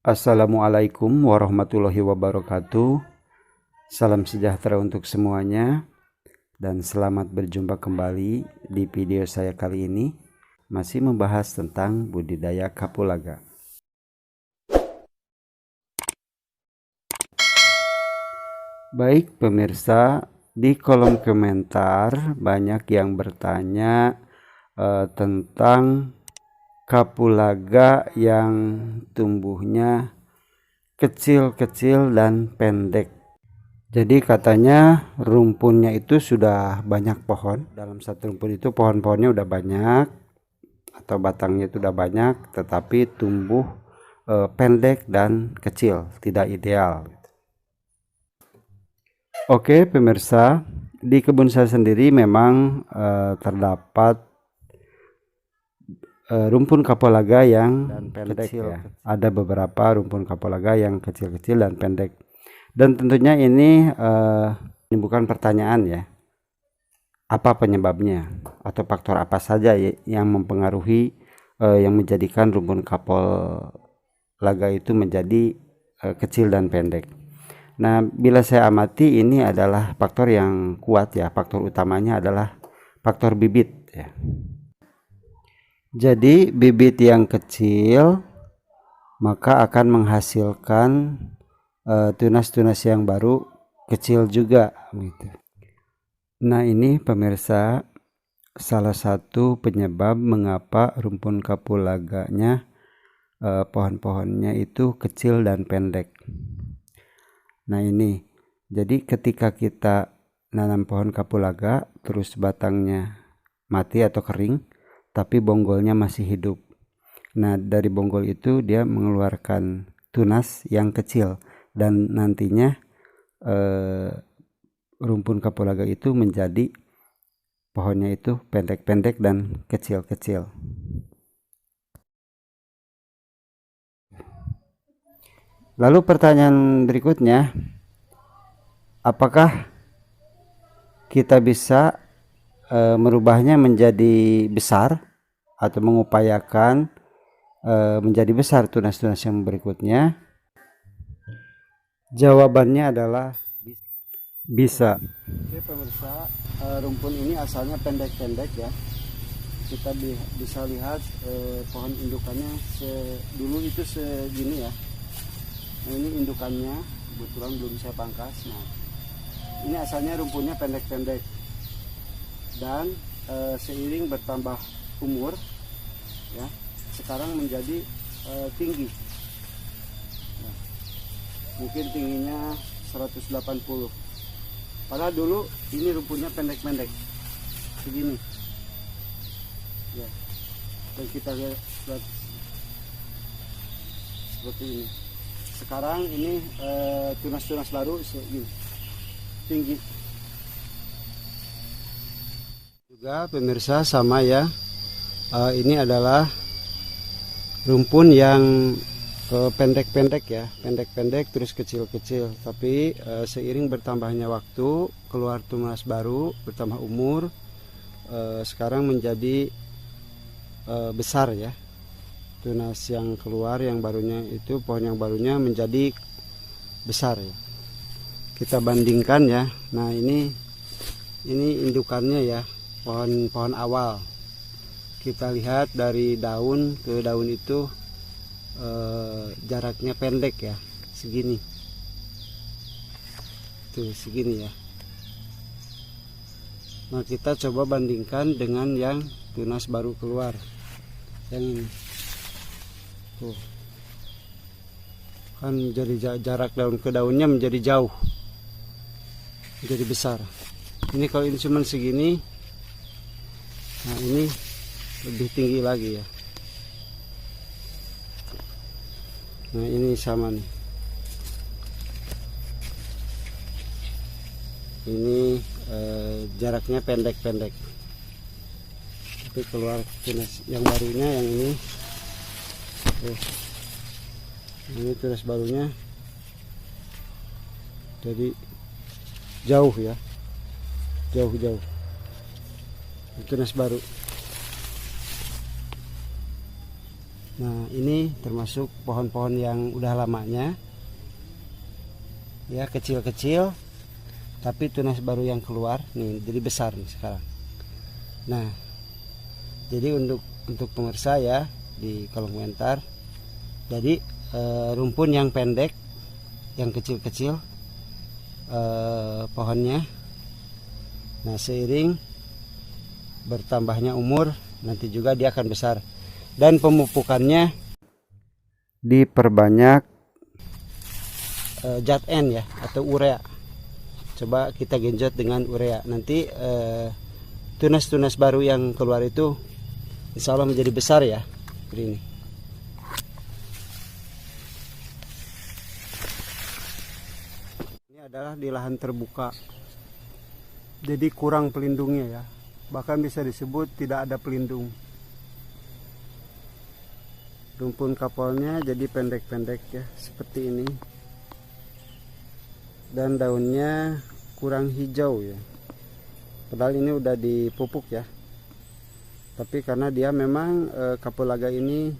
Assalamualaikum warahmatullahi wabarakatuh. Salam sejahtera untuk semuanya dan selamat berjumpa kembali di video saya kali ini. Masih membahas tentang budidaya kapulaga. Baik pemirsa, di kolom komentar banyak yang bertanya tentang kapulaga yang tumbuhnya kecil-kecil dan pendek. Jadi katanya rumpunnya itu sudah banyak pohon. Dalam satu rumpun itu pohon-pohonnya udah banyak atau batangnya itu udah banyak, tetapi tumbuh pendek dan kecil, tidak ideal. Oke pemirsa, di kebun saya sendiri memang terdapat rumpun kapulaga yang pendek kecil, ya. Ada beberapa rumpun kapulaga yang kecil-kecil dan pendek. Dan tentunya ini menimbulkan pertanyaan ya. Apa penyebabnya atau faktor apa saja yang mempengaruhi yang menjadikan rumpun kapulaga itu menjadi kecil dan pendek. Nah, bila saya amati ini adalah faktor yang kuat ya. Faktor utamanya adalah faktor bibit ya. Jadi bibit yang kecil maka akan menghasilkan tunas-tunas yang baru kecil juga gitu. Nah, ini pemirsa salah satu penyebab mengapa rumpun kapulaganya pohon-pohonnya itu kecil dan pendek. Nah, ini jadi ketika kita nanam pohon kapulaga terus batangnya mati atau kering tapi bonggolnya masih hidup. Nah, dari bonggol itu dia mengeluarkan tunas yang kecil dan nantinya rumpun kapulaga itu menjadi pohonnya itu pendek-pendek dan kecil-kecil. Lalu pertanyaan berikutnya, apakah kita bisa merubahnya menjadi besar atau mengupayakan menjadi besar tunas-tunas yang berikutnya? Jawabannya adalah bisa. Oke pemirsa, rumpun ini asalnya pendek-pendek ya. Kita bisa lihat pohon indukannya dulu itu segini ya. Nah, ini indukannya kebetulan belum saya pangkas. Nah, ini asalnya rumpunnya pendek-pendek. Dan seiring bertambah umur ya sekarang menjadi tinggi nah, mungkin tingginya 180, padahal dulu ini rumpunnya pendek-pendek segini ya. Dan kita lihat seperti ini. Sekarang ini tunas-tunas baru segini tinggi juga pemirsa, sama ya. Ini adalah rumpun yang pendek-pendek ya, pendek-pendek terus kecil-kecil, tapi seiring bertambahnya waktu keluar tunas baru, bertambah umur, sekarang menjadi besar ya. Tunas yang keluar yang barunya itu, pohon yang barunya menjadi besar ya. Kita bandingkan ya. Nah, ini indukannya ya. Pohon awal kita lihat dari daun ke daun itu jaraknya pendek ya, segini tuh, segini ya. Nah, kita coba bandingkan dengan yang tunas baru keluar yang ini tuh, kan jadi jarak daun ke daunnya menjadi jauh, menjadi besar. Ini kalau ini cuman segini, nah ini lebih tinggi lagi ya. Nah, ini sama nih. Ini jaraknya pendek-pendek, tapi keluar tunas yang barunya yang ini. Ini tunas barunya jadi jauh ya, jauh-jauh. Tunas baru Nah, ini termasuk pohon-pohon yang udah lamanya ya, kecil-kecil, tapi tunas baru yang keluar nih jadi besar nih sekarang. Nah, jadi untuk pemirsa ya di kolom komentar, jadi rumpun yang pendek, yang kecil-kecil pohonnya. Nah, seiring bertambahnya umur nanti juga dia akan besar, dan pemupukannya diperbanyak zat N ya, atau urea. Coba kita genjot dengan urea, nanti tunas-tunas baru yang keluar itu insya Allah menjadi besar ya, seperti ini. Ini adalah di lahan terbuka, jadi kurang pelindungnya ya, bahkan bisa disebut tidak ada pelindung. Rumpun kapalnya jadi pendek-pendek ya, seperti ini, dan daunnya kurang hijau ya, padahal ini udah dipupuk ya, tapi karena dia memang kapulaga ini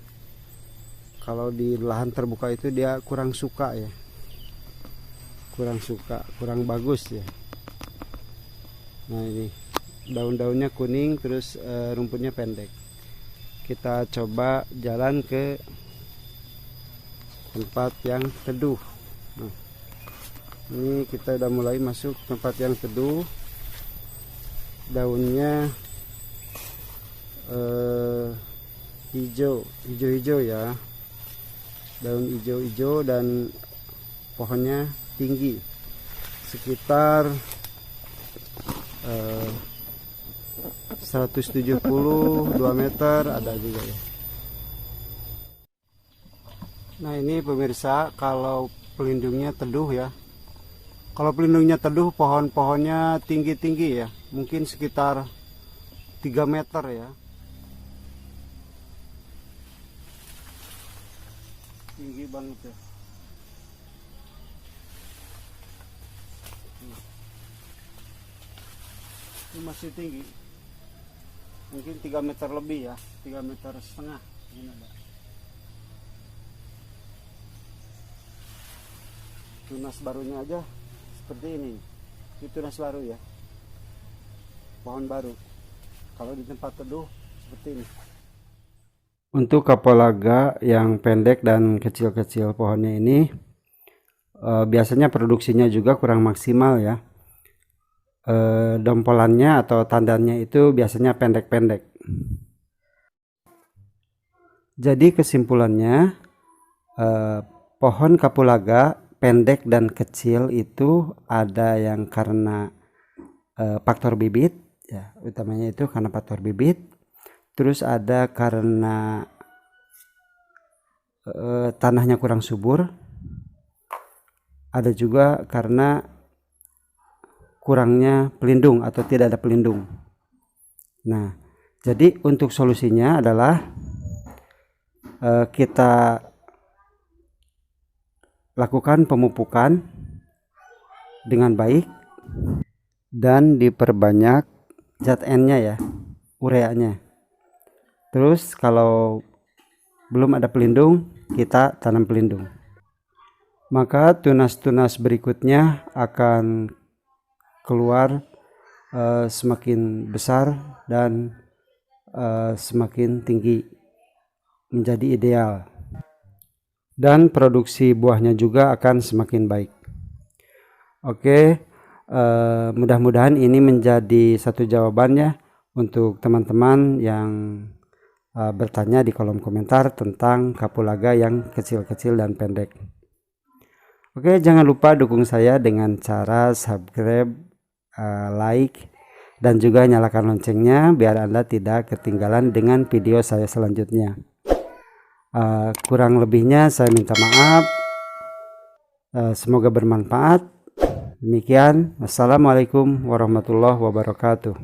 kalau di lahan terbuka itu dia kurang suka ya, kurang bagus ya. Nah, ini daun-daunnya kuning, terus rumputnya pendek. Kita coba jalan ke tempat yang teduh. Nah, ini kita udah mulai masuk tempat yang teduh. Daunnya hijau-hijau ya, daun hijau-hijau, dan pohonnya tinggi sekitar 172 meter ada juga ya. Nah, ini pemirsa, kalau pelindungnya teduh ya, kalau pelindungnya teduh pohon-pohonnya tinggi-tinggi ya, mungkin sekitar 3 meter ya, tinggi banget ya. Ini masih tinggi, mungkin 3 meter lebih ya, 3,5 meter. Ini ada tunas barunya aja seperti ini. Ini tunas baru ya, pohon baru. Kalau di tempat teduh seperti ini. Untuk kapulaga yang pendek dan kecil-kecil pohonnya ini biasanya produksinya juga kurang maksimal ya. Dompolannya atau tandannya itu biasanya pendek-pendek. Jadi kesimpulannya, pohon kapulaga pendek dan kecil itu ada yang karena faktor bibit ya, utamanya itu karena faktor bibit, terus ada karena tanahnya kurang subur, ada juga karena kurangnya pelindung atau tidak ada pelindung. Nah, jadi untuk solusinya adalah kita lakukan pemupukan dengan baik dan diperbanyak zat N-nya ya, ureanya. Terus kalau belum ada pelindung, kita tanam pelindung. Maka tunas-tunas berikutnya akan keluar semakin besar dan semakin tinggi, menjadi ideal, dan produksi buahnya juga akan semakin baik. Oke, mudah-mudahan ini menjadi satu jawabannya untuk teman-teman yang bertanya di kolom komentar tentang kapulaga yang kecil-kecil dan pendek. Oke, jangan lupa dukung saya dengan cara subscribe, like, dan juga nyalakan loncengnya biar Anda tidak ketinggalan dengan video saya selanjutnya. Kurang lebihnya saya minta maaf. Semoga bermanfaat. Demikian, wassalamualaikum warahmatullahi wabarakatuh.